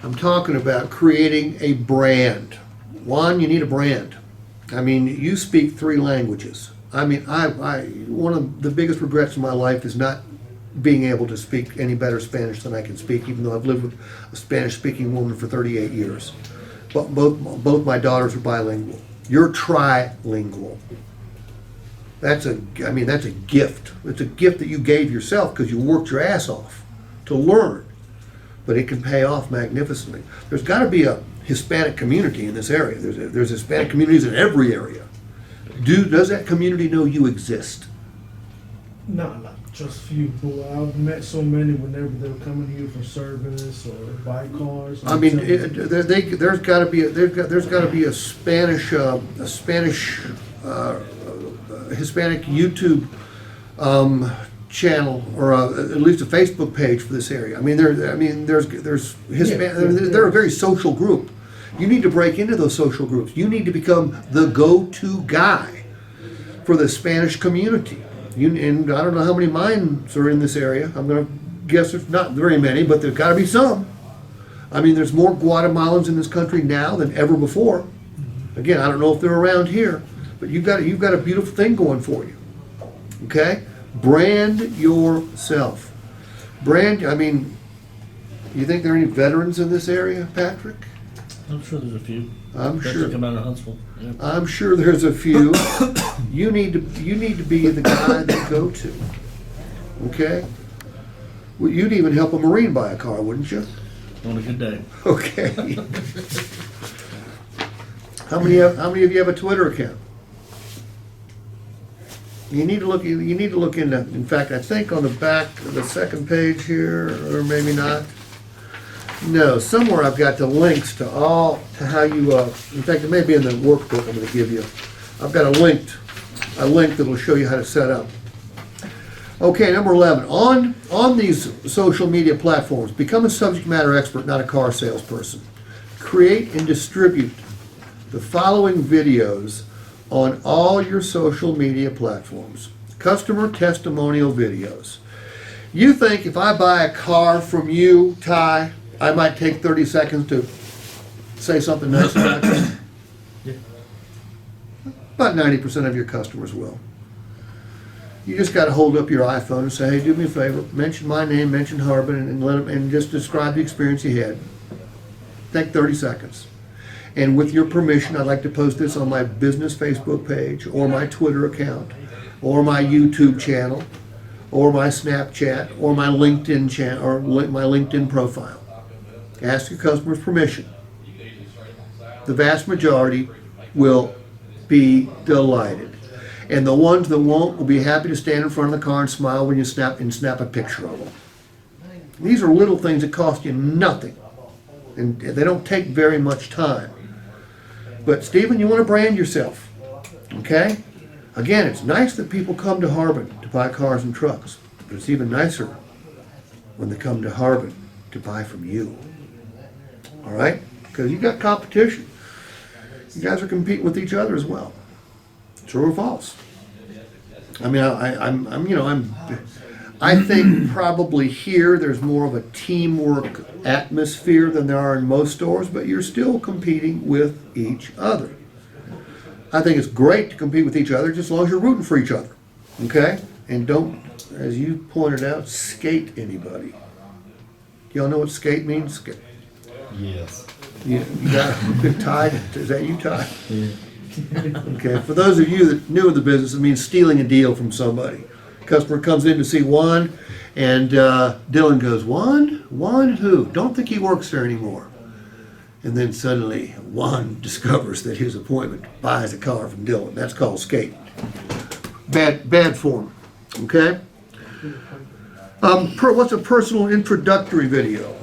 I'm talking about creating a brand. One, you need a brand. I mean, you speak 3 languages. I mean, one of the biggest regrets in my life is not being able to speak any better Spanish than I can speak, even though I've lived with a Spanish-speaking woman for 38 years. But both my daughters are bilingual. You're trilingual. That's a gift. It's a gift that you gave yourself because you worked your ass off to learn. But it can pay off magnificently. There's got to be a Hispanic community in this area. There's Hispanic communities in every area. Does that community know you exist? No, not just few. But I've met so many whenever they're coming here for service or buy cars. I mean, there's got to be a Spanish Hispanic YouTube channel, or at least a Facebook page for this area. I mean, there's Hispanic. They're a very social group. You need to break into those social groups. You need to become the go-to guy for the Spanish community. And I don't know how many mines are in this area. I'm going to guess there's not very many, but there's got to be some. I mean, there's more Guatemalans in this country now than ever before. Again, I don't know if they're around here, but you've got a beautiful thing going for you. Okay? Brand yourself. I mean, you think there are any veterans in this area, Patrick? I'm sure there's a few. I'm sure. Come out of Huntsville. Yeah. I'm sure there's a few. You need to be the guy they go to. Okay? Well, you'd even help a Marine buy a car, wouldn't you? On a good day. Okay. How many of you have a Twitter account? You need to look into. In fact, I think on the back of the second page here, or maybe not. No, somewhere I've got the links to how you. In fact, it may be in the workbook I'm going to give you. I've got a link that will show you how to set up. Okay, number 11. On these social media platforms, become a subject matter expert, not a car salesperson. Create and distribute the following videos on all your social media platforms. Customer testimonial videos. You think if I buy a car from you, Ty, I might take 30 seconds to say something nice about you? Yeah. About 90% of your customers will. You just got to hold up your iPhone and say, hey, do me a favor, mention my name, mention Harbin, and just describe the experience you had. Take 30 seconds. And with your permission, I'd like to post this on my business Facebook page, or my Twitter account, or my YouTube channel, or my Snapchat, or my LinkedIn channel, or my LinkedIn profile. Ask your customers' permission. The vast majority will be delighted. And the ones that won't will be happy to stand in front of the car and smile when you snap a picture of them. These are little things that cost you nothing. And they don't take very much time. But Stephen, you want to brand yourself. Okay? Again, it's nice that people come to Harbin to buy cars and trucks. But it's even nicer when they come to Harbin to buy from you. All right? Because you got competition. You guys are competing with each other as well. True or false? I mean, I think probably here there's more of a teamwork atmosphere than there are in most stores, but you're still competing with each other. I think it's great to compete with each other just as long as you're rooting for each other. Okay? And don't, as you pointed out, skate anybody. Y'all know what skate means? Skate. Yes. You got a tie? Is that you, Ty? Yeah. Okay, for those of you that new in the business, it means stealing a deal from somebody. Customer comes in to see Juan, and Dylan goes, Juan? Juan who? Don't think he works there anymore. And then suddenly Juan discovers that his appointment buys a car from Dylan. That's called skating. Bad form. Okay? What's a personal introductory video?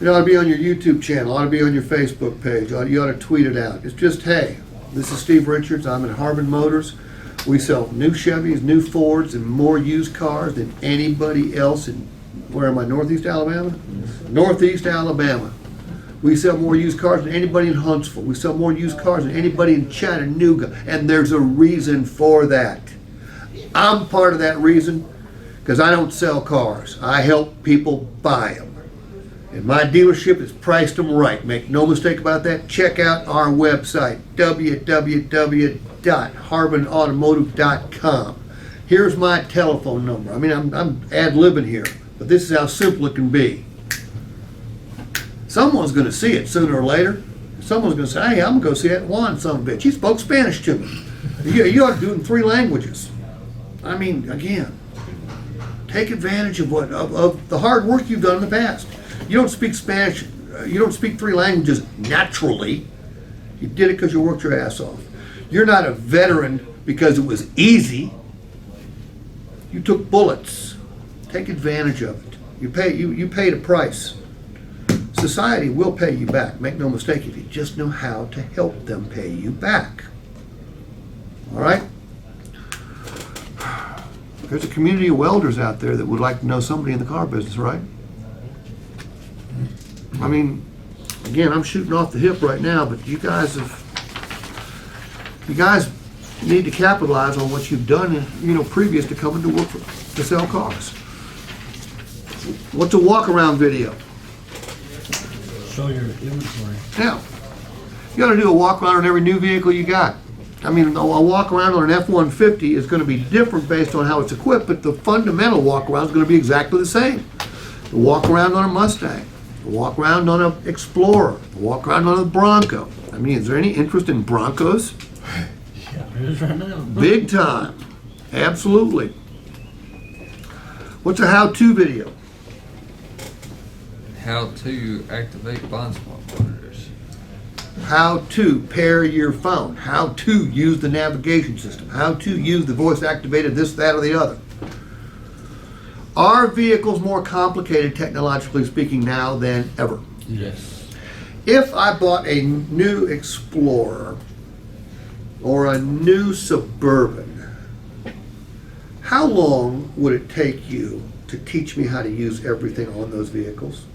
It ought to be on your YouTube channel. It ought to be on your Facebook page. You ought to tweet it out. It's just, hey, this is Steve Richards. I'm at Harbin Motors. We sell new Chevys, new Fords, and more used cars than anybody else in, where am I, Northeast Alabama? Northeast Alabama. We sell more used cars than anybody in Huntsville. We sell more used cars than anybody in Chattanooga. And there's a reason for that. I'm part of that reason. because I don't sell cars. I help people buy them. And my dealership has priced them right. Make no mistake about that. Check out our website, www.harbinautomotive.com. Here's my telephone number. I mean, I'm ad-libbing here, but this is how simple it can be. Someone's going to see it sooner or later. Someone's going to say, hey, I'm going to go see that Juan son of a bitch. He spoke Spanish to me. You ought to do it in 3 languages. I mean, again, take advantage of of the hard work you've done in the past. You don't speak Spanish, you don't speak 3 languages naturally. You did it because you worked your ass off. You're not a veteran because it was easy. You took bullets. Take advantage of it. You paid a price. Society will pay you back. Make no mistake, if you just know how to help them pay you back. All right? There's a community of welders out there that would like to know somebody in the car business, right? I mean, again, I'm shooting off the hip right now, but you guys need to capitalize on what you've done, previous to coming to work to sell cars. What's a walk-around video? Show your inventory. Now, you got to do a walk-around on every new vehicle you got. I mean, a walk-around on an F-150 is going to be different based on how it's equipped, but the fundamental walk-around is going to be exactly the same. The walk-around on a Mustang, the walk-around on an Explorer, the walk-around on a Bronco. I mean, is there any interest in Broncos? Yeah, there is right now. Big time. Absolutely. What's a how-to video? How to activate blind spot monitors. How to pair your phone. How to use the navigation system. How to use the voice-activated this, that, or the other. Are vehicles more complicated, technologically speaking, now than ever? Yes. If I bought a new Explorer or a new Suburban, how long would it take you to teach me how to use everything on those vehicles?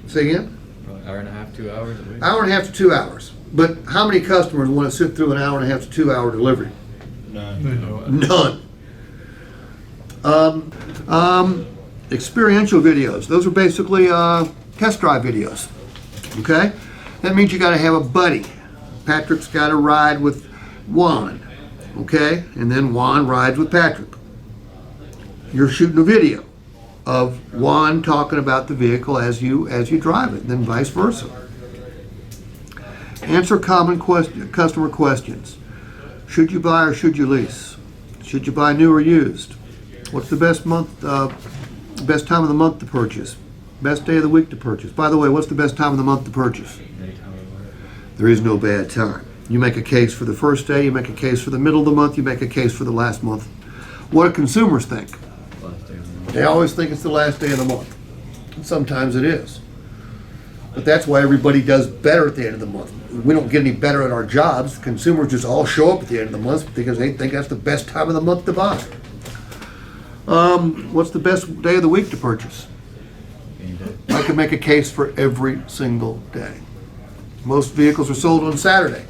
Say again? Probably hour and a half, 2 hours a week. Hour and a half to 2 hours. But how many customers want to sit through an hour and a half to 2 hour delivery? None. Experiential videos. Those are basically test drive videos. Okay? That means you got to have a buddy. Patrick's got to ride with Juan. Okay? And then Juan rides with Patrick. You're shooting a video of Juan talking about the vehicle as you drive it, then vice versa. Answer common customer questions. Should you buy or should you lease? Should you buy new or used? What's the best time of the month to purchase? Best day of the week to purchase? By the way, what's the best time of the month to purchase? There is no bad time. You make a case for the first day, you make a case for the middle of the month, you make a case for the last month. What do consumers think? They always think it's the last day of the month. And sometimes it is. But that's why everybody does better at the end of the month. We don't get any better at our jobs. Consumers just all show up at the end of the month because they think that's the best time of the month to buy. What's the best day of the week to purchase? I can make a case for every single day. Most vehicles are sold on Saturday.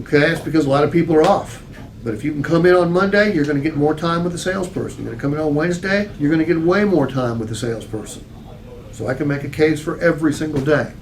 Okay, that's because a lot of people are off. But if you can come in on Monday, you're going to get more time with the salesperson. You're going to come in on Wednesday, you're going to get way more time with the salesperson. So I can make a case for every single day.